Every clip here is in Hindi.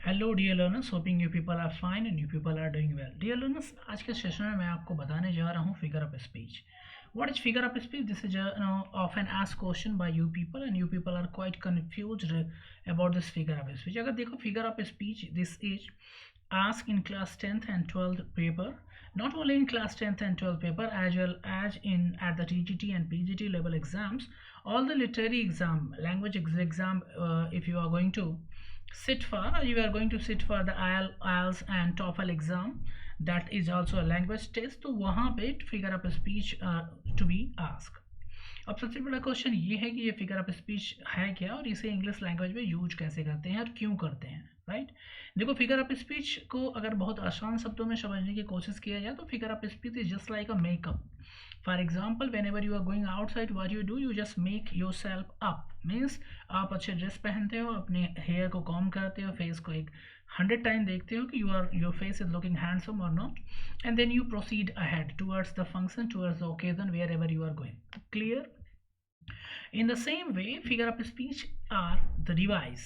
Hello dear learners, hoping you people are fine and you people are doing well. Dear learners, आज के सेशन में मैं आपको बताने जा रहा हूँ figure of speech. What is figure of speech? This is often asked question by you people and you people are quite confused about this figure of speech. अगर देखो figure of speech, this is asked in class 10th and 12th paper, not only in class 10th and 12th paper as well as in at the TGT and PGT level exams, all the literary exam, language exam, if you are going to sit for, you are going to sit for the IELTS and TOEFL exam, that is also a language test, तो वहाँ पे figure of speech to be asked। अब सबसे बड़ा क्वेश्चन ये है कि ये फिगर ऑफ स्पीच है क्या और इसे इंग्लिश लैंग्वेज में यूज कैसे करते हैं और क्यों करते हैं, राइट। देखो, फिगर ऑफ स्पीच को अगर बहुत आसान शब्दों में समझने की कोशिश किया जाए तो figure of speech is just like a makeup. For example, whenever you are going outside, what you do, you just make yourself up. Means आप अच्छे ड्रेस पहनते हो, अपने हेयर को कॉम करते हो, फेस को एक 100 टाइम देखते हो कि your face is looking handsome और not, and then you proceed ahead towards the function, towards the occasion, wherever you are going. Clear? In the same way, figure of speech are the device.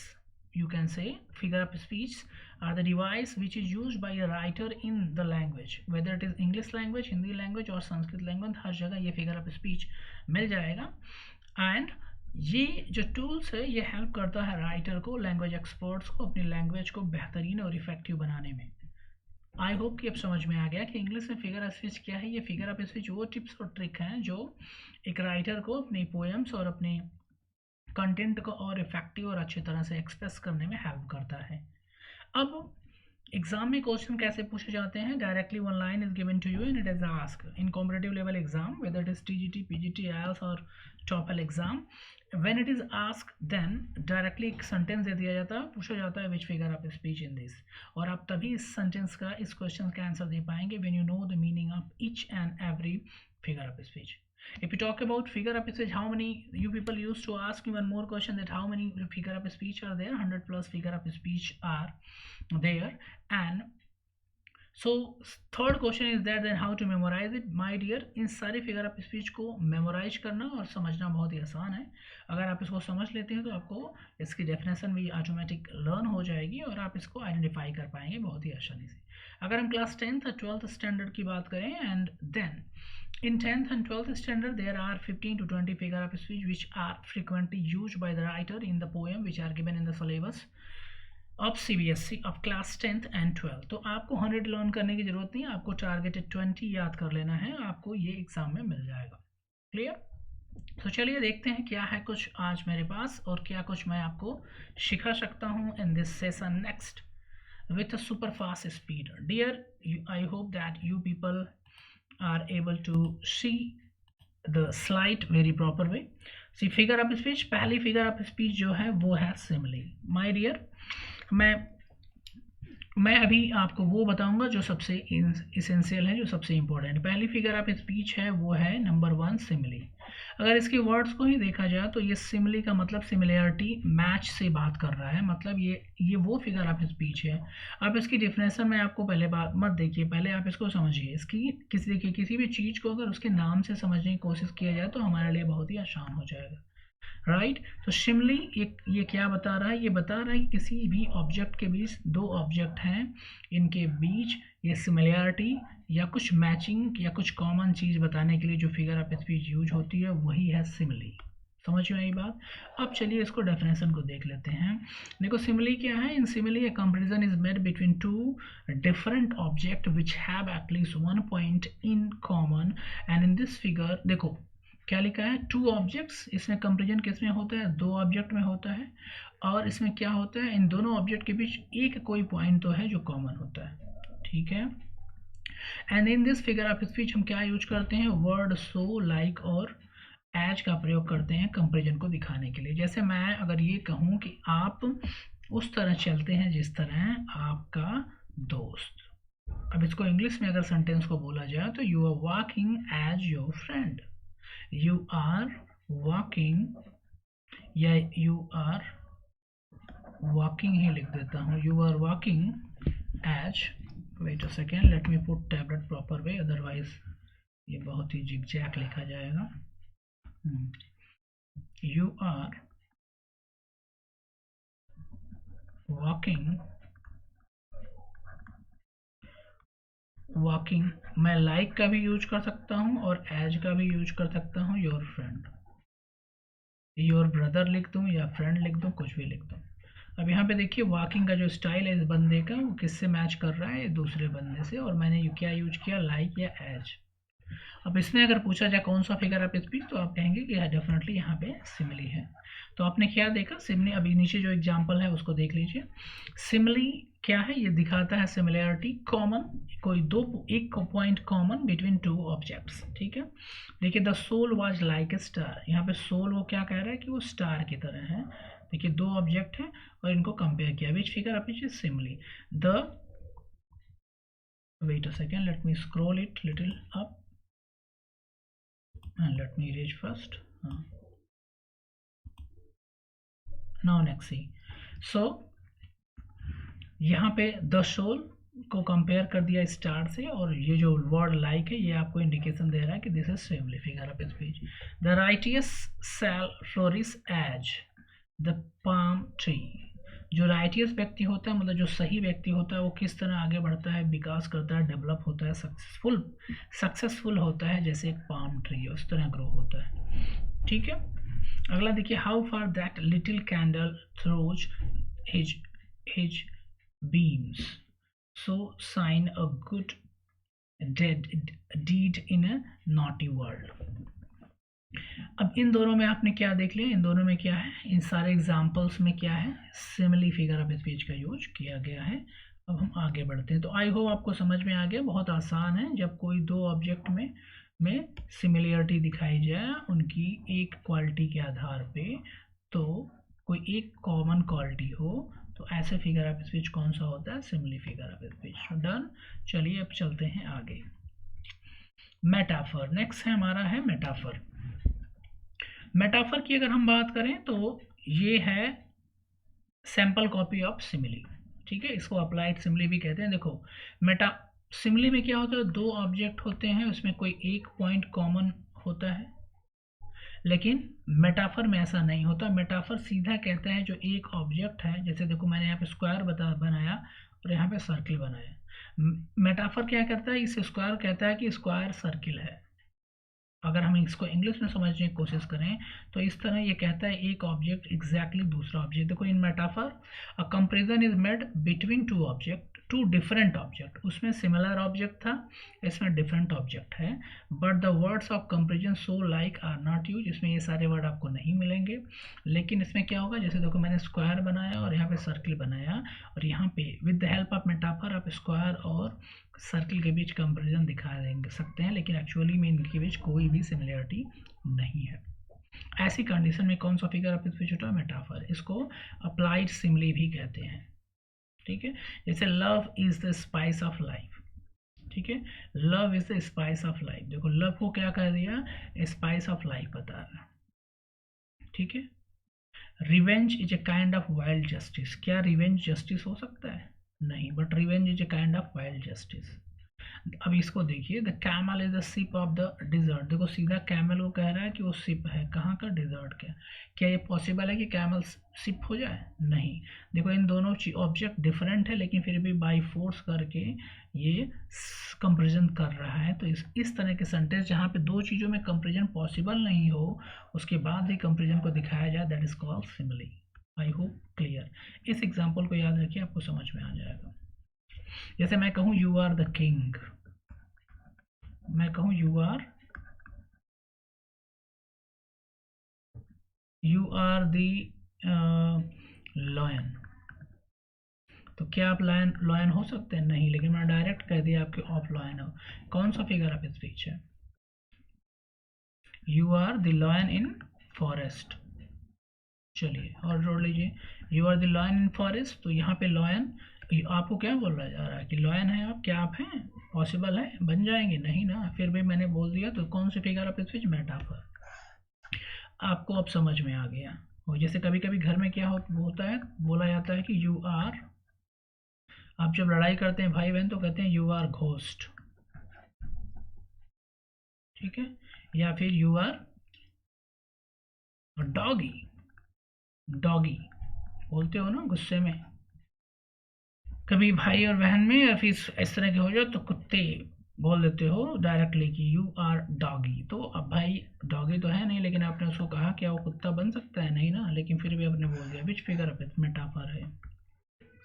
You can say figure of speech are the device which is used by a writer in the language, whether it is English language, Hindi language और संस्कृत language, हर जगह ये figure of speech मिल जाएगा। And ये जो टूल्स है ये हेल्प करता है राइटर को, लैंग्वेज एक्सपर्ट्स को अपनी लैंग्वेज को बेहतरीन और इफेक्टिव बनाने में। आई होप कि अब समझ में आ गया कि इंग्लिश में फिगर ऑफ स्पीच क्या है। ये फिगर ऑफ स्पीच वो टिप्स और ट्रिक हैं जो एक राइटर को अपनी पोएम्स और अपने कंटेंट को और इफेक्टिव और अच्छी तरह से एक्सप्रेस करने में हेल्प करता है। अब एग्जाम में क्वेश्चन कैसे पूछे जाते हैं? Directly one line is given to you and it is asked in competitive level exam, whether it is TGT, PGT, IELTS और TOEFL exam. When it is asked then directly एक सेंटेंस दे दिया जाता है, पूछा जाता है which figure of speech in this, और आप तभी इस सेंटेंस का, इस क्वेश्चन का आंसर दे पाएंगे when you know the meaning of each and every figure of speech. If you talk about figure of speech, how many you people used to ask me one more question, that how many figure of speech are there? 100 plus figure of speech are there. And so third question is that then how to memorize it? My dear, इन सारे फिगर ऑफ स्पीच को मेमोराइज करना और समझना बहुत ही आसान है। अगर आप इसको समझ लेते हैं तो आपको इसकी डेफिनेशन भी ऑटोमेटिक लर्न हो जाएगी और आप इसको आइडेंटिफाई कर पाएंगे बहुत ही आसानी से। अगर हम क्लास 10th और 12th स्टैंडर्ड की बात करें, and then in 10th and 12th standard there are 15 to 20 figure of speech which are frequently used by the writer in the poem which are given in the syllabus of CBSE of class 10th and 12th। तो आपको 100 लर्न करने की जरूरत नहीं है, आपको टारगेटेड 20 याद कर लेना है, आपको ये एग्जाम में मिल जाएगा। क्लियर? तो चलिए देखते हैं क्या है कुछ आज मेरे पास और क्या कुछ मैं आपको सिखा सकता हूँ in this session next with a super fast speed. Dear, I hope that you people are able to see the slide very proper way. See figure of speech, पहली figure of speech जो है वो है simile. My dear, मैं अभी आपको वो बताऊंगा जो सबसे इसेंशियल है, जो सबसे इंपॉर्टेंट। पहली फिगर ऑफ स्पीच है वो है नंबर 1 सिमिली। अगर इसके वर्ड्स को ही देखा जाए तो ये सिमिली का मतलब सिमिलैरिटी, मैच से बात कर रहा है, मतलब ये वो फिगर ऑफ स्पीच है। आप इसकी डिफिनेशन में आपको पहले बात मत देखिए, पहले आप इसको समझिए। इसकी किसी भी चीज़ को अगर उसके नाम से समझने की कोशिश किया जाए तो हमारे लिए बहुत ही आसान हो जाएगा, राइट। तो सिमिली ये क्या बता रहा है? ये बता रहा है कि किसी भी ऑब्जेक्ट के बीच, दो ऑब्जेक्ट हैं, इनके बीच ये सिमिलैरिटी या कुछ मैचिंग या कुछ कॉमन चीज़ बताने के लिए जो फिगर ऑफ स्पीच यूज होती है वही है सिमिली। समझ में आई बात? अब चलिए इसको डेफिनेशन को देख लेते हैं। देखो सिमिली क्या है? इन simile a comparison is made between two different objects which have at least one point in common, and in this figure देखो क्या लिखा है? Two objects. इसमें कंपेरिजन किस में होता है? दो ऑब्जेक्ट में होता है। और इसमें क्या होता है? इन दोनों ऑब्जेक्ट के बीच एक कोई पॉइंट तो है जो कॉमन होता है, ठीक है। And in this figure of speech हम क्या यूज करते हैं? वर्ड, सो, लाइक और एज का प्रयोग करते हैं कंपेरिजन को दिखाने के लिए। जैसे मैं अगर ये कहूँ कि आप उस तरह चलते हैं जिस तरह आपका दोस्त, अब इसको इंग्लिश में अगर सेंटेंस को बोला जाए तो you are walking as your friend, you are walking, या you are walking ही लिख देता हूँ, you are walking as, wait a second, let me put tablet proper way, otherwise ये बहुत ही zigzag लिखा जाएगा। You are walking वॉकिंग, मैं लाइक का भी यूज कर सकता हूँ और एज का भी यूज कर सकता हूँ। योर फ्रेंड, योर ब्रदर लिख दूँ या फ्रेंड लिख दूँ, कुछ भी लिख दूँ। अब यहाँ पे देखिए वॉकिंग का जो स्टाइल है इस बंदे का वो किससे मैच कर रहा है, दूसरे बंदे से, और मैंने क्या यूज किया, लाइक या एज। अब इसमें अगर पूछा जाए कौन सा फिगर ऑफ स्पीच, तो आप कहेंगे कि डेफिनेटली यहाँ पे सिमिली है। तो आपने क्या देखा, सिमिली, अभी नीचे जो एग्जांपल है उसको देख लीजिए। सिमिली क्या है, ये दिखाता है सिमिलैरिटी, कॉमन, कोई एक point common between two objects. ठीक है, देखिए the soul was like a star, यहाँ पे सोल वो क्या कह रहा है कि वो स्टार की तरह है। देखिए दो ऑब्जेक्ट हैं और इनको कंपेयर किया, विच figure of speech is simile, the, wait a second, let me scroll it little up and let me erase first. Now next see, so यहाँ पे द सोल को कंपेयर कर दिया स्टार से, और ये जो वर्ड लाइक है ये आपको इंडिकेशन दे रहा है कि this is simile figure of speech. The righteous shall flourish as the palm tree, जो राइटियस व्यक्ति होता है, मतलब जो सही व्यक्ति होता है, वो किस तरह आगे बढ़ता है, विकास करता है, डेवलप होता है, सक्सेसफुल होता है, जैसे एक पाम ट्री उस तरह ग्रो होता है। ठीक है, अगला देखिए, how far that little candle throws his beams so sign a good deed in a naughty world। अब इन दोनों में आपने क्या देख लिया, इन दोनों में क्या है, इन सारे एग्जांपल्स में क्या है, सिमिली फिगर ऑफ स्पीच का यूज किया गया है। अब हम आगे बढ़ते हैं। तो आई होप आपको समझ में आ गया, बहुत आसान है। जब कोई दो ऑब्जेक्ट में सिमिलरिटी दिखाई जाए उनकी एक क्वालिटी के आधार पे, तो कोई एक कॉमन क्वालिटी हो, तो ऐसे फिगर ऑफ स्पीच कौन सा होता है, simile figure of speech. Done, चलिए अब चलते हैं आगे। मेटाफर नेक्स्ट है हमारा, है मेटाफर। मेटाफर की अगर हम बात करें तो ये है सैंपल कॉपी ऑफ सिमिली। ठीक है, इसको अप्लाइड सिमिली भी कहते हैं। देखो सिमिली में क्या होता है, दो ऑब्जेक्ट होते हैं, उसमें कोई एक पॉइंट कॉमन होता है, लेकिन मेटाफर में ऐसा नहीं होता। मेटाफर सीधा कहता है जो एक ऑब्जेक्ट है, जैसे देखो मैंने यहाँ पे स्क्वायर बनाया और यहाँ पे सर्किल बनाया। मेटाफर क्या करता है, इस स्क्वायर कहता है कि स्क्वायर सर्किल है। अगर हम इसको इंग्लिश में समझने की कोशिश करें तो इस तरह ये कहता है एक ऑब्जेक्ट एग्जैक्टली दूसरा ऑब्जेक्ट। देखो in metaphor a comparison is made between two different object, उसमें सिमिलर ऑब्जेक्ट था, इसमें डिफरेंट ऑब्जेक्ट है, but the words of comparison so like are not use, इसमें ये सारे वर्ड आपको नहीं मिलेंगे। लेकिन इसमें क्या होगा, जैसे देखो मैंने स्क्वायर बनाया और यहाँ पे सर्किल बनाया, और यहाँ पे with the help of metaphor आप स्क्वायर और सर्किल के बीच कंपैरिजन दिखा सकते हैं, लेकिन एक्चुअली में इनके बीच कोई भी सिमिलरिटी नहीं है। ऐसी कंडीशन में कौन सा फिगर ऑफ स्पीच होता है, मेटाफर। इसको अप्लाइड सिमिली भी कहते हैं। ठीक है, जैसे love is the spice of life. ठीक है, love is the spice of life, देखो लव को क्या कह दिया, स्पाइस ऑफ लाइफ बता रहा। ठीक है, revenge is a kind of wild justice, क्या रिवेंज जस्टिस हो सकता है, नहीं, but revenge is a kind of wild justice. अब इसको देखिए, the camel is the ship of the desert, देखो सीधा कैमल को कह रहा है कि वो सिप है, कहाँ का, डिजर्ट का। क्या ये पॉसिबल है कि कैमल सिप हो जाए, नहीं। देखो इन दोनों ऑब्जेक्ट डिफरेंट है, लेकिन फिर भी बाई फोर्स करके ये कंपेरिजन कर रहा है। तो इस तरह के सेंटेंस जहाँ पे दो चीज़ों में कंपेरिजन पॉसिबल नहीं हो, उसके बाद भी कंपेरिजन को दिखाया जाए, that is called simile. I hope clear. इस एग्जाम्पल को याद रखिए, आपको समझ में आ जाएगा। जैसे मैं कहूँ यू आर द किंग, मैं कहूँ यू आर द लॉयन, तो क्या आप लॉयन हो सकते हैं, नहीं, लेकिन मैंने डायरेक्ट कह दिया आपके ऑफ लॉयन हो। कौन सा फिगर ऑफ स्पीच है, you are the lion in forest. चलिए और जोड़ लीजिए, you are the lion in forest, तो यहाँ पे लॉयन आपको क्या बोला जा रहा है कि लॉयन है आप, क्या आप हैं, पॉसिबल है, बन जाएंगे, नहीं ना, फिर भी मैंने बोल दिया। तो कौन से फिगर ऑफ स्पीच, मेटाफर। आपको अब समझ में आ गया। और जैसे कभी कभी घर में क्या होता है, बोला जाता है कि यू आर, आप जब लड़ाई करते हैं भाई बहन तो कहते हैं यू आर घोस्ट। ठीक है, या फिर यू आर डॉगी, डॉगी बोलते हो ना गुस्से में, कभी भाई और बहन में या फिर इस तरह के हो जाए तो कुत्ते बोल देते हो डायरेक्टली कि यू आर डॉगी। तो अब भाई डॉगी तो है नहीं, लेकिन आपने उसको कहा क्या वो कुत्ता बन सकता है? नहीं ना, लेकिन फिर भी आपने बोल दिया। विच फिगर ऑफ मेटाफर है?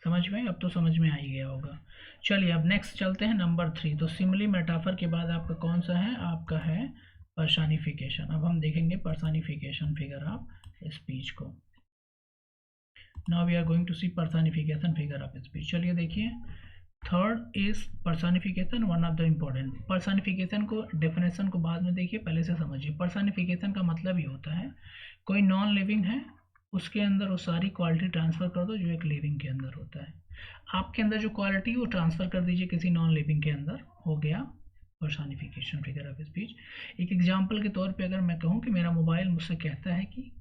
समझ में? अब तो समझ में आ ही गया होगा। चलिए अब नेक्स्ट चलते हैं नंबर 3। तो सिमिली मेटाफर के बाद आपका कौन सा है? आपका है पर्सनिफिकेशन। अब हम देखेंगे पर्सनिफिकेशन फिगर ऑफ स्पीच को। Now we are going to see personification figure of speech. चलिए देखिए, third is personification, one of the important. Personification को डेफिनेशन को बाद में देखिए, पहले से समझिए। पर्सनिफिकेशन का मतलब ये होता है कोई नॉन लिविंग है, उसके अंदर वो सारी क्वालिटी ट्रांसफ़र कर दो जो एक लिविंग के अंदर होता है। आपके अंदर जो क्वालिटी है वो ट्रांसफ़र कर दीजिए किसी नॉन लिविंग के अंदर, हो गया पर्सनिफिकेशन फिगर ऑफ स्पीच। एक एग्जांपल के तौर पे अगर मैं कहूँ कि मेरा मोबाइल मुझसे कहता है कि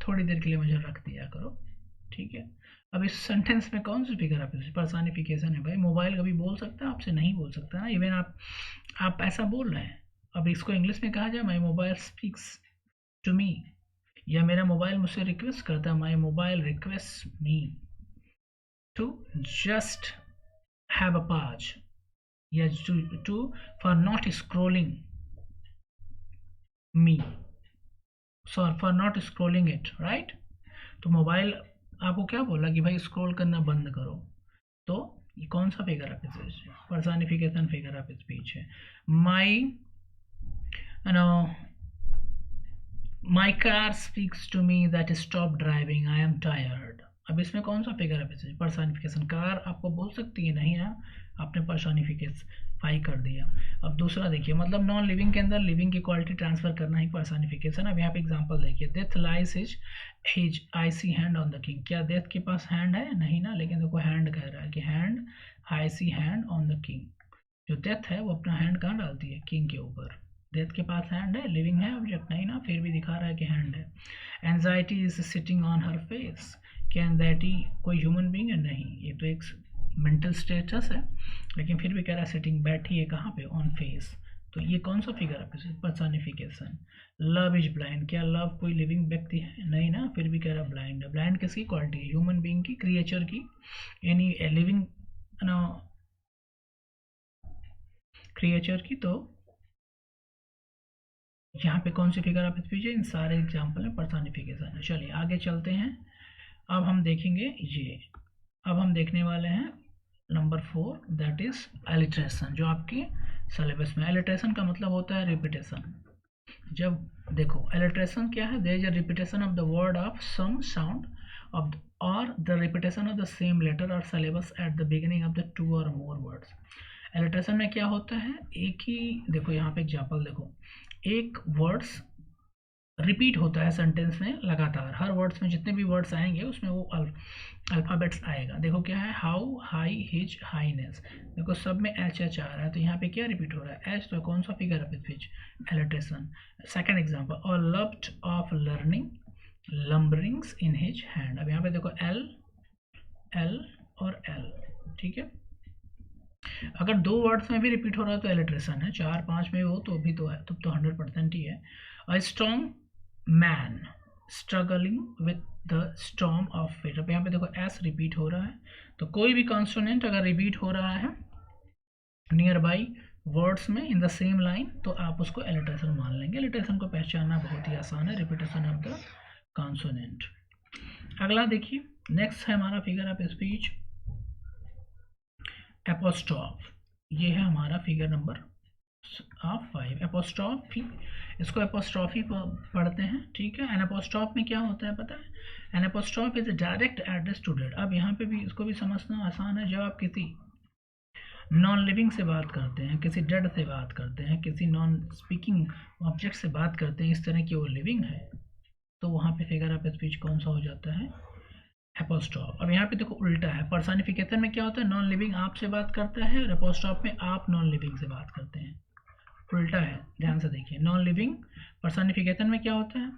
थोड़ी देर के लिए मुझे रख दिया करो, ठीक है। अब इस सेंटेंस में कौन सी फिगर ऑफ स्पीच? पर्सनिफिकेशन है भाई। मोबाइल कभी बोल सकता है आपसे? नहीं बोल सकता ना। इवन आप ऐसा बोल रहे हैं। अब इसको इंग्लिश में कहा जाए my mobile speaks to me, या मेरा मोबाइल मुझसे रिक्वेस्ट करता है, my mobile request me to just have a pause, या to for not scrolling me, for not scrolling it, right. तो मोबाइल आपको क्या बोला कि भाई स्क्रॉल करना बंद करो। तो ये कौन सा फिगर ऑफ स्पीच है? पर्सनिफिकेशन फिगर ऑफ स्पीच है। My no my car speaks to me that stop driving, I am tired. अब इसमें कौन सा figure of speech? Personification. Car आपको बोल सकती है? नहीं ना, आपने पर्सनिफाई कर दिया। अब दूसरा देखिए, मतलब नॉन लिविंग के अंदर लिविंग की क्वालिटी ट्रांसफर करना ही पर्सनिफिकेशन। अब यहाँ पे एग्जांपल देखिए, death lies his IC hand on the king. क्या डेथ के पास हैंड है? नहीं ना, लेकिन देखो हैंड कह रहा है कि hand, IC hand on the king. जो डेथ है वो अपना हैंड कहाँ डालती है? किंग के ऊपर। डेथ के पास हैंड है, लिविंग है ऑब्जेक्ट? नहीं ना, फिर भी दिखा रहा है कि हैंड है। Anxiety is sitting on her face. क्या एंजाइटी कोई ह्यूमन बींग है? नहीं, ये तो एक मेंटल स्टेटस है, लेकिन फिर भी कह रहा है सिटिंग, बैठी है कहाँ पे? On face. तो ये कौन सा फिगर है? पर्सनिफिकेशन। Love is blind. क्या लव कोई लिविंग व्यक्ति है? नहीं ना, फिर भी कह रहा ब्लाइंड है। ब्लाइंड किसकी क्वालिटी है? ह्यूमन बींग की, क्रिएचर की, यानी लिविंग क्रिएचर की। तो यहाँ पे कौन सी फिगर ऑफ स्पीच है? इन सारे एग्जाम्पल में पर्सनिफिकेशन है। चलिए आगे चलते हैं। अब हम देखेंगे ये, अब हम देखने वाले हैं नंबर 4, दैट इज एलिट्रेशन, जो आपके सिलेबस में। एलिट्रेशन का मतलब होता है रिपीटेशन। जब देखो एलिट्रेशन क्या है? There is a repetition of the word of some sound of और the repetition of the same letter और syllables at the beginning of the 2 और मोर वर्ड्स। एलिट्रेशन में क्या होता है? एक ही, देखो यहाँ पे एग्जाम्पल देखो, एक वर्ड्स रिपीट होता है सेंटेंस में लगातार। हर वर्ड्स में जितने भी वर्ड्स आएंगे उसमें वो अल्फ़ाबेट्स आएगा। देखो क्या है? How, high, his, Highness. देखो सब में एच एच आ रहा है, तो यहाँ पे क्या रिपीट हो रहा है? एच। तो कौन सा figure of speech? Alliteration. Second example, और loved of learning lumberings in his hand. अब यहाँ पे देखो एल, एल और एल, ठीक है। अगर 2 वर्ड्स में भी रिपीट हो रहा है तो एलिट्रेशन है, 4-5 में हो तो भी तो है, तब तो 100% ही है। A strong man struggling with the storm of fate. अब यहाँ पे देखो एस रिपीट हो रहा है, तो कोई भी कॉन्सोनेंट अगर रिपीट हो रहा है नियर बाई वर्ड्स में इन द सेम लाइन, तो आप उसको एलिट्रेशन मान लेंगे। एलिट्रेशन को पहचानना बहुत ही आसान है, रिपीटेशन ऑफ द कॉन्सोनेंट। अगला देखिए, नेक्स्ट है हमारा फिगर ऑफ स्पीच एपोस्ट्रॉफ। ये है हमारा फिगर नंबर 5, एपोस्ट्रॉफी। इसको एपोस्ट्रॉफी पढ़ते हैं, ठीक है। एन एपोस्ट्रॉफ में क्या होता है पता है? An apostrophe is a direct address to dead. अब यहाँ पे भी इसको भी समझना आसान है। जब आप किसी नॉन लिविंग से बात करते हैं, किसी डेड से बात करते हैं, किसी नॉन स्पीकिंग ऑब्जेक्ट से बात करते हैं, इस तरह की वो लिविंग है, तो वहाँ पे फिगर ऑफ स्पीच कौन सा हो जाता है? एपोस्ट्रॉफ। अब यहाँ पे देखो उल्टा है। पर्सनिफिकेशन में क्या होता है? नॉन लिविंग आपसे बात करता है, और एपोस्ट्रॉफ में आप नॉन लिविंग से बात करते हैं। उल्टा है, ध्यान से देखिए। नॉन लिविंग पर्सनिफिकेशन में क्या होता है?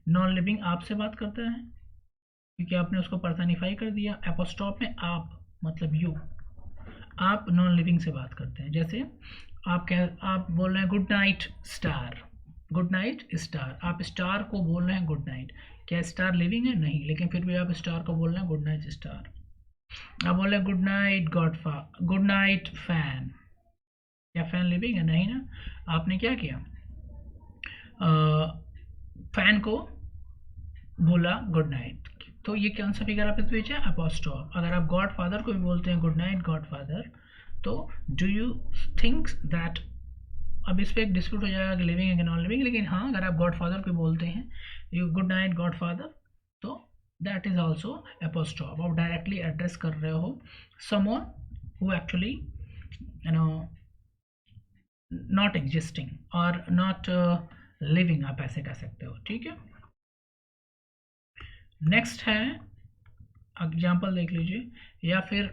नॉन लिविंग आपसे बात करता है क्योंकि आपने उसको पर्सनिफाई कर दिया। एपोस्ट्रॉफ में आप मतलब यू, आप नॉन लिविंग से बात करते हैं। जैसे आप बोल रहे हैं good night star, good night star. आप स्टार को बोल रहे हैं गुड नाइट। क्या स्टार लिविंग है? नहीं, लेकिन फिर भी आप स्टार को बोल रहे हैं गुड नाइट स्टार। अब बोले good night good night fan, क्या फैन लिविंग है? नहीं ना, आपने क्या किया, फैन को बोला गुड नाइट। तो ये कौन सा फिगर ऑफ स्पीच है? अपोस्ट्रोफ। अगर आप गॉड फादर को भी बोलते हैं गुड नाइट गॉड फादर, तो डू यू थिंक दैट, अब इस पर एक डिस्प्यूट हो जाएगा कि लिविंग है कि नॉन लिविंग, लेकिन हाँ अगर आप गॉड फादर को बोलते हैं you good night God father, तो दैट इज ऑल्सो एपोस्ट्रॉफ। आप डायरेक्टली एड्रेस कर रहे हो someone who actually you know not existing और नॉट लिविंग, आप ऐसे कह सकते हो, ठीक है। नेक्स्ट है एग्जाम्पल देख लीजिए, या फिर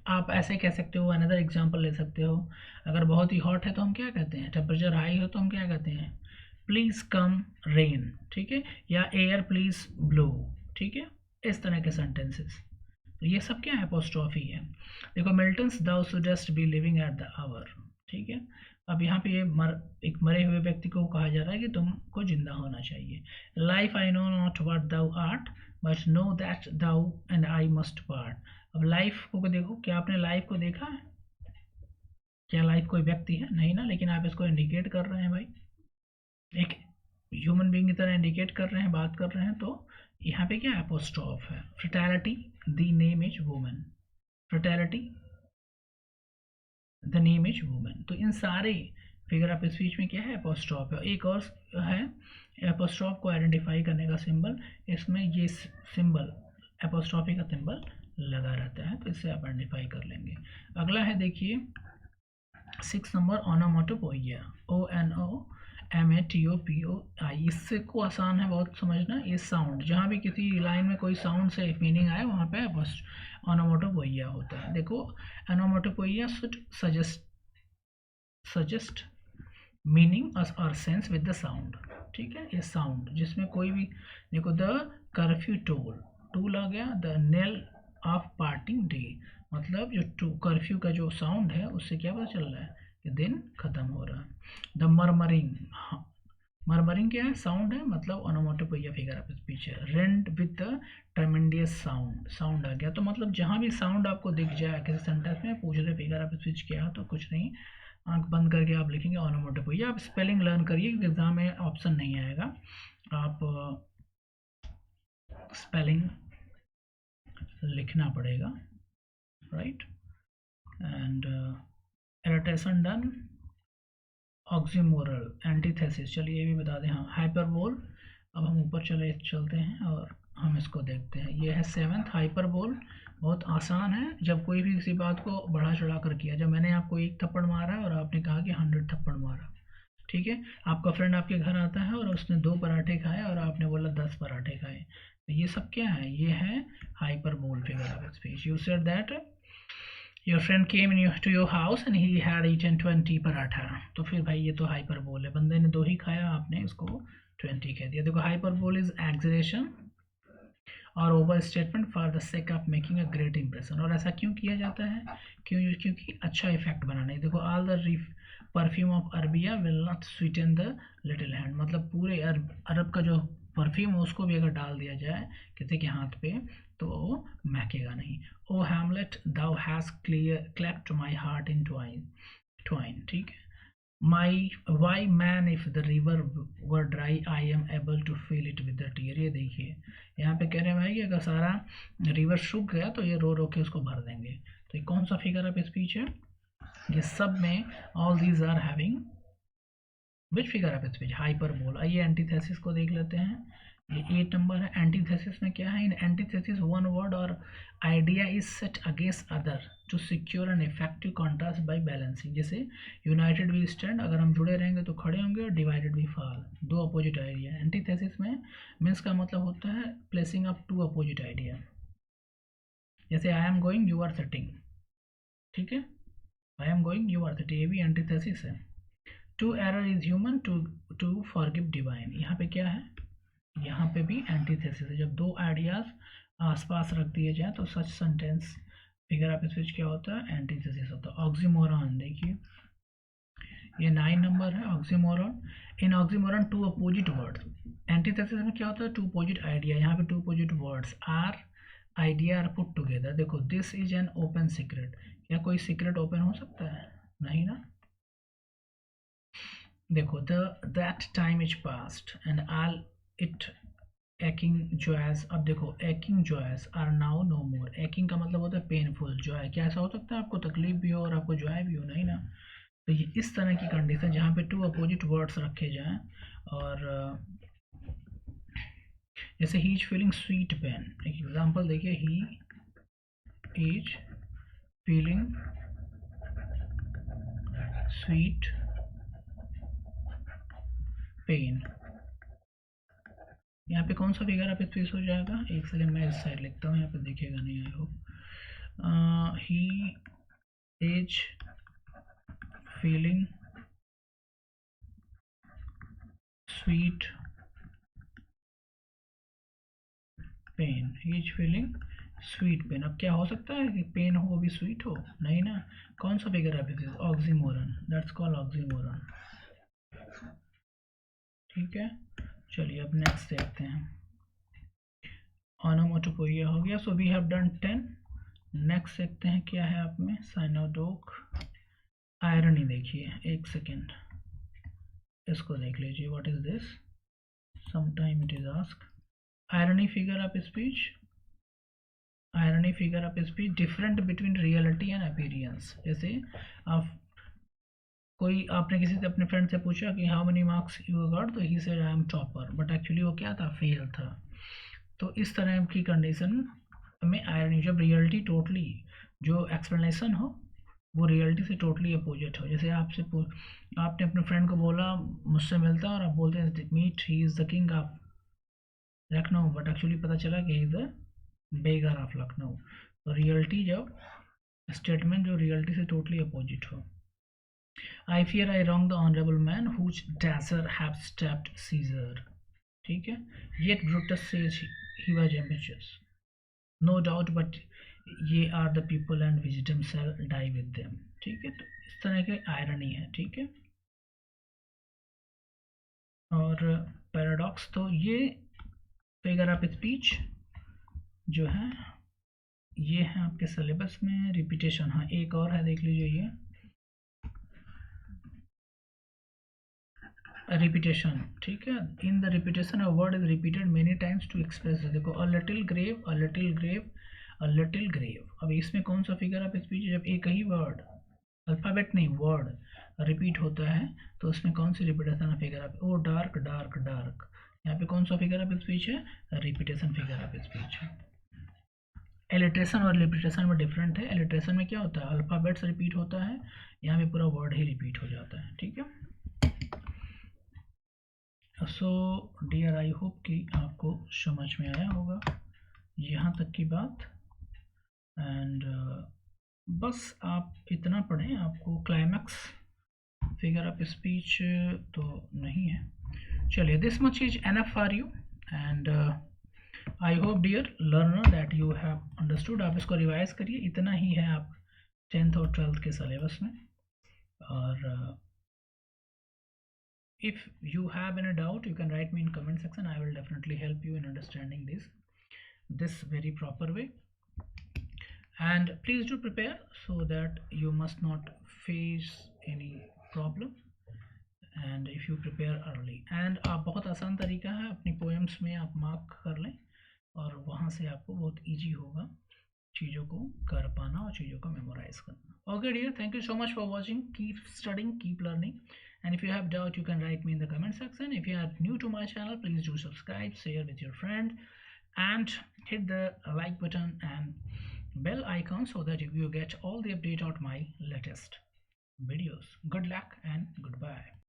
आप ऐसे कह सकते हो, अनदर एग्जाम्पल ले सकते हो। अगर बहुत ही हॉट है तो हम क्या कहते हैं, टेम्परेचर हाई हो तो हम क्या कहते हैं, प्लीज़ कम रेन, ठीक है, या एयर प्लीज़ ब्लो, ठीक है, इस तरह के सेंटेंसेस। तो ये सब क्या है, अपोस्ट्रोफी है। देखो Milton's thou shouldst be living at the hour, ठीक है। अब यहाँ पे ये एक मरे हुए व्यक्ति को कहा जा रहा है कि तुमको जिंदा होना चाहिए। Life I know not what thou art but know that thou and I must part. अब लाइफ को देखो, क्या आपने लाइफ को देखा है? क्या लाइफ कोई व्यक्ति है? नहीं ना, लेकिन आप इसको इंडिकेट कर रहे हैं भाई, एक ह्यूमन बीइंग की तरह इंडिकेट कर रहे हैं, बात कर रहे हैं। तो यहाँ पे क्या एपोस्ट्रोफ है। Frailty the name is woman, frailty the name is woman. तो इन सारे फिगर ऑफ स्पीच में क्या है, एपोस्ट्रोफ है। एक और है एपोस्ट्रोफ को आइडेंटिफाई करने का सिंबल, इसमें ये सिंबल एपोस्ट्रोफी का सिंबल लगा रहता है, तो इससे आप आइडेंटिफाई कर लेंगे। अगला है देखिए 6 नंबर ओनोमाटोपोइया, ONOMATOPOI। इससे को आसान है बहुत समझना। ये साउंड, जहाँ भी किसी लाइन में कोई साउंड से मीनिंग आए वहाँ पे ओनोमाटोपोइया होता है। देखो ओनोमाटोपोइया शुड सजेस्ट मीनिंग और सेंस विद द साउंड, ठीक है। ये साउंड जिसमें कोई भी, देखो द कर्फ्यू टूल आ गया, the knell of parting day, मतलब जो कर्फ्यू का जो साउंड है उससे क्या पता चल रहा है कि दिन खत्म हो रहा है। द मरमरिंग, मरमरिंग क्या है, साउंड है, मतलब ओनोमाटोपोइया फिगर ऑफ स्पीच है। Rend with the tremendous sound, sound आ गया। तो मतलब जहाँ भी साउंड आपको दिख जाए किसी सेंटेंस में, पूछ रहे फिगर ऑफ स्पीच क्या है, तो कुछ नहीं, आंख बंद करके आप लिखेंगे ओनोमाटोपोइया। आप स्पेलिंग लर्न करिए क्योंकि एग्जाम में ऑप्शन नहीं आएगा, आप स्पेलिंग लिखना पड़ेगा, right. And alliteration done, oxymoron, antithesis, चलिए ये भी बता दें। हाँ हाइपरबोल। अब हम ऊपर चलते हैं और हम इसको देखते हैं। ये है 7th हाइपरबोल। बहुत आसान है, जब कोई भी किसी बात को बढ़ा चढ़ा कर किया, जब मैंने आपको 1 थप्पड़ मारा और आपने कहा कि 100 थप्पड़ मारा, ठीक है। आपका फ्रेंड आपके घर आता है और उसने 2 पराठे खाए और आपने बोला 10 पराठे खाए, तो ये सब क्या है, ये है hyperbole figure of speech. You said that your friend came to your house and he had eaten 20 paratha, तो फिर भाई ये तो हाइपरबोल है, बंदे ने 2 ही खाया, आपने इसको 20 कह दिया। देखो हाइपरबोल इज एग्जरेशन और over statement for the sake of making a great impression. और ऐसा क्यों किया जाता है, क्योंकि अच्छा इफेक्ट बनाने। देखो all the perfume of Arabia will not Sutton the little hand, मतलब पूरे अरब का जो परफ्यूम है उसको भी अगर डाल दिया जाए किसी के हाथ पे तो महकेगा नहीं। O Hamlet thou hast cleft my heart in twain, ठीक है। My why man if the river were dry I am able to feel it with the tear. ये देखिए यहाँ पे कह रहे हैं भाई कि अगर सारा रिवर सूख गया तो ये रो रो के उसको भर देंगे। तो ये कौन सा फिगर ऑफ स्पीच है, ये सब में all these are having which figure of speech, hyperbole. आइए एंटीथेसिस को देख लेते हैं। ये 8 नंबर है। एंटीथेसिस में क्या है, इन एंटीथेसिस वन वर्ड और idea is set against other to secure an effective contrast by balancing. जैसे यूनाइटेड वी स्टैंड, अगर हम जुड़े रहेंगे तो खड़े होंगे, और divided we fall, 2 opposite idea. Antithesis में मीन्स का मतलब होता है प्लेसिंग ऑफ 2 अपोजिट आइडिया। जैसे I am going you are sitting, ठीक है, I am going you are sitting, ये भी एंटीथेसिस है। To err is human to forgive divine, यहाँ पे क्या है, यहाँ पे भी एंटीथेसिस है। जब 2 आइडियाज आसपास रख दिए जाए तो सच सेंटेंस फिगर ऑफ स्पीच क्या होता है, एंटीथेसिस होता है। ऑक्सीमोरॉन देखिए ये 9 नंबर है। ऑक्सीमोरॉन, इन ऑक्सीमोरॉन 2 अपोजिट वर्ड्स। एंटीथेसिस में क्या होता है, 2 अपोजिट आइडिया, यहाँ पे 2 opposite words are idea are put together. देखो this is an open secret, क्या कोई सीक्रेट ओपन हो सकता है? नहीं ना। देखो that time is past and all it aching joys. अब देखो aching joys are now no more. Aching का मतलब होता है पेनफुल। जॉय क्या ऐसा हो सकता है आपको तकलीफ भी हो और आपको जॉय भी हो? नहीं ना। तो ये इस तरह की कंडीशन जहाँ पे टू अपोजिट वर्ड्स रखे जाएं, और जैसे he is feeling sweet pain, एक एग्जांपल देखिए, he is feeling sweet pain. यहाँ पे कौन सा फिगर आप स्पेस हो जाएगा? एक सेकंड मैं इस साइड लिखता हूँ, यहाँ पे दिखेगा नहीं I hope. He is feeling sweet pain. He is feeling sweet pain. अब क्या हो सकता है कि पेन हो वो भी स्वीट हो? नहीं ना। कौन सा फिगर आप? Oxymoron, that's called oxymoron. ठीक है, चलिए अब नेक्स्ट देखते हैं। ऑनोमोटोपोइया हो गया, so we have done 10। Next देखते हैं क्या है आप में। साइनोडोक, आयरनी देखिए, एक सेकेंड इसको देख लीजिए। What is this? Sometime it is ask irony figure of speech. Irony figure of speech different between reality and appearance. जैसे आप कोई आपने किसी से अपने फ्रेंड से पूछा कि how many marks you got, तो he said I am topper, but actually वो क्या था? फेल था। तो इस तरह की कंडीशन में आयरनी, जब रियलिटी टोटली जो एक्सप्लेनेशन हो वो रियलिटी से टोटली अपोजिट हो। जैसे आपसे आपने अपने फ्रेंड को बोला मुझसे मिलता, और आप बोलते हैं meet he is the king of Lucknow, but actually पता चला कि he is the beggar of Lucknow. तो रियलिटी जब स्टेटमेंट जो रियलिटी से टोटली अपोजिट हो। I fear I wrong the honourable man whose dagger have stabbed Caesar. ठीक है, yet Brutus says he was ambitious, no doubt but ye are the people and wisdom shall die with them. ठीक है, तो इस तरह के आयरनी है। ठीक है, और पैराडॉक्स, तो ये फिगर ऑफ स्पीच जो है ये है आपके सिलेबस में। रिपीटेशन, हाँ एक और है, देख लीजिए ये रिपीटेशन। ठीक है, in the repetition a word is repeated many times to express. देखो a little grave, a little grave, a little grave. अब इसमें कौन सा फिगर ऑफ स्पीच है? जब एक ही वर्ड, अल्फाबेट नहीं वर्ड, रिपीट होता है तो उसमें कौन सी repetition figure of? O dark dark dark. यहाँ पे कौन सा फिगर ऑफ स्पीच है? रिपीटेशन फिगर ऑफ स्पीच है। एलिट्रेशन और रिपीटेशन में डिफरेंट है। एलिट्रेशन में क्या होता है? अल्फाबेट्स रिपीट होता है, यहाँ पे पूरा वर्ड ही रिपीट हो जाता है। ठीक है, सो डियर आई होप कि आपको समझ में आया होगा यहाँ तक की बात। एंड बस आप इतना पढ़ें, आपको क्लाइमैक्स फिगर ऑफ स्पीच तो नहीं है। चलिए, this much is enough for you, and I hope dear learner that you have understood. आप इसको रिवाइज करिए, इतना ही है आप 10th और 12th के सिलेबस में। और if you have any doubt you can write me in comment section. I will definitely help you in understanding this very proper way. And please do prepare so that you must not face any problem, and if you prepare early, and आप बहुत आसान तरीका है, अपनी पोएम्स में आप मार्क कर लें और वहाँ से आपको बहुत ईजी होगा चीज़ों को कर पाना और चीज़ों को मेमोराइज करना। Okay dear, thank you so much for watching. Keep studying, keep learning, and if you have doubt you can write me in the comment section. If you are new to my channel, please do subscribe, share with your friends, and hit the like button and bell icon so that you get all the update of my latest videos. Good luck and goodbye.